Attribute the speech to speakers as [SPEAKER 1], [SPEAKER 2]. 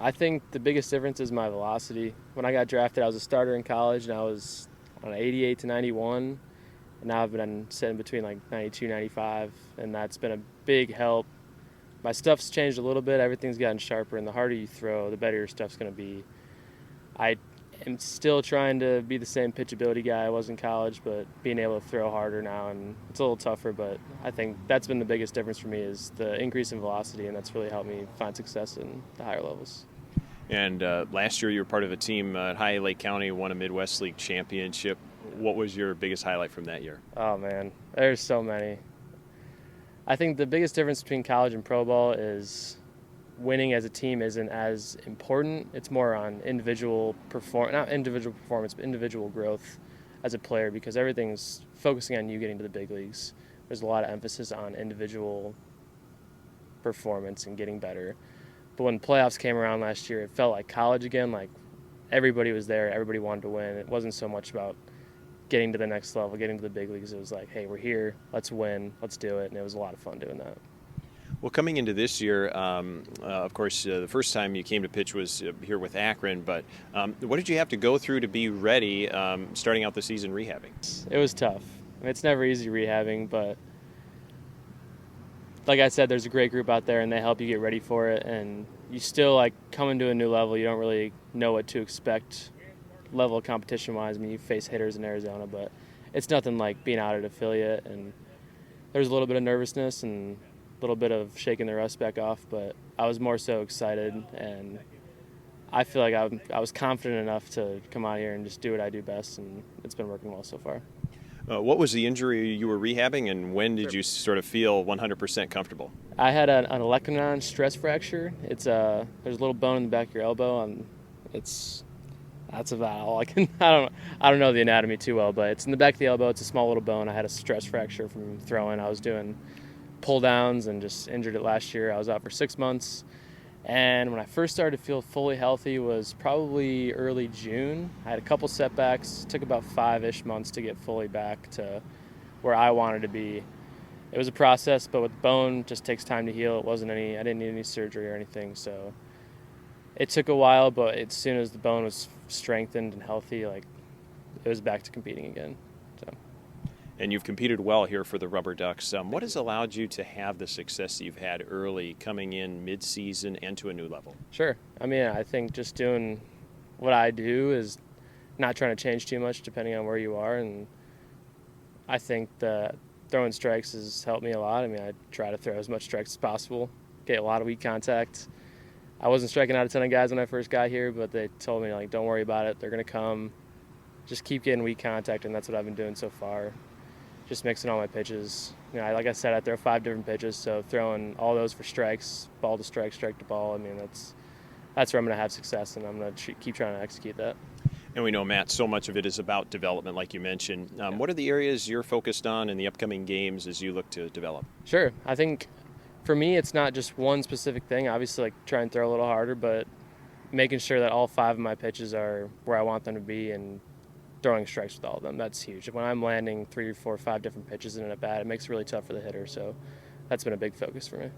[SPEAKER 1] I think the biggest difference is my velocity. When I got drafted, I was a starter in college, and I was on 88 to 91, and now I've been sitting between like 92, 95, and that's been a big help. My stuff's changed a little bit. Everything's gotten sharper, and the harder you throw, the better your stuff's going to be. I am still trying to be the same pitchability guy I was in college, but being able to throw harder now, and it's a little tougher, but I think that's been the biggest difference for me is the increase in velocity, and that's really helped me find success in the higher levels.
[SPEAKER 2] And last year you were part of a team at High Lake County, won a Midwest League championship. What was your biggest highlight from that year?
[SPEAKER 1] Oh, man, there's so many. I think the biggest difference between college and pro ball is winning as a team isn't as important. It's more on not individual performance, but individual growth as a player, because everything's focusing on you getting to the big leagues. There's a lot of emphasis on individual performance and getting better. But when playoffs came around last year, it felt like college again. Like everybody was there, everybody wanted to win. It wasn't so much about getting to the next level, getting to the big leagues. It was like, hey, we're here, let's win, let's do it. And it was a lot of fun doing that.
[SPEAKER 2] Well, coming into this year, of course, the first time you came to pitch was here with Akron, but what did you have to go through to be ready starting out the season rehabbing?
[SPEAKER 1] It was tough. I mean, it's never easy rehabbing, but like I said, there's a great group out there, and they help you get ready for it, and you still, like, coming to a new level, you don't really know what to expect level of competition-wise. I mean, you face hitters in Arizona, but it's nothing like being out at affiliate, and there's a little bit of nervousness and a little bit of shaking the rust back off, but I was more so excited, and I feel like I was confident enough to come out here and just do what I do best, and it's been working well so far.
[SPEAKER 2] What was the injury you were rehabbing, and when did you sort of feel 100% comfortable?
[SPEAKER 1] I had an olecranon stress fracture. There's a little bone in the back of your elbow, and that's about all I can. I don't know the anatomy too well, but it's in the back of the elbow. It's a small little bone. I had a stress fracture from throwing. I was doing pull downs and just injured it last year. I was out for 6 months, and when I first started to feel fully healthy was probably early June. I had a couple setbacks. It took about 5-ish months to get fully back to where I wanted to be. It was a process, but with bone, it just takes time to heal. I didn't need any surgery or anything, so it took a while, but as soon as the bone was strengthened and healthy, like, it was back to competing again. So.
[SPEAKER 2] And you've competed well here for the RubberDucks. What has allowed you to have the success that you've had early, coming in mid-season and to a new level?
[SPEAKER 1] Sure. I mean, I think just doing what I do is not trying to change too much depending on where you are, and I think that throwing strikes has helped me a lot. I mean, I try to throw as much strikes as possible, get a lot of weak contact. I wasn't striking out a ton of guys when I first got here, but they told me, like, don't worry about it. They're going to come. Just keep getting weak contact, and that's what I've been doing so far. Just mixing all my pitches. You know, like I said, I throw 5 different pitches, so throwing all those for strikes, ball to strike, strike to ball. I mean, that's where I'm going to have success, and I'm going to keep trying to execute that.
[SPEAKER 2] And we know, Matt, so much of it is about development, like you mentioned. What are the areas you're focused on in the upcoming games as you look to develop?
[SPEAKER 1] Sure. I think for me, it's not just one specific thing. Obviously, like, try and throw a little harder, but making sure that all 5 of my pitches are where I want them to be and throwing strikes with all of them. That's huge. When I'm landing 3 or 4 or 5 different pitches in an at-bat, it makes it really tough for the hitter. So that's been a big focus for me.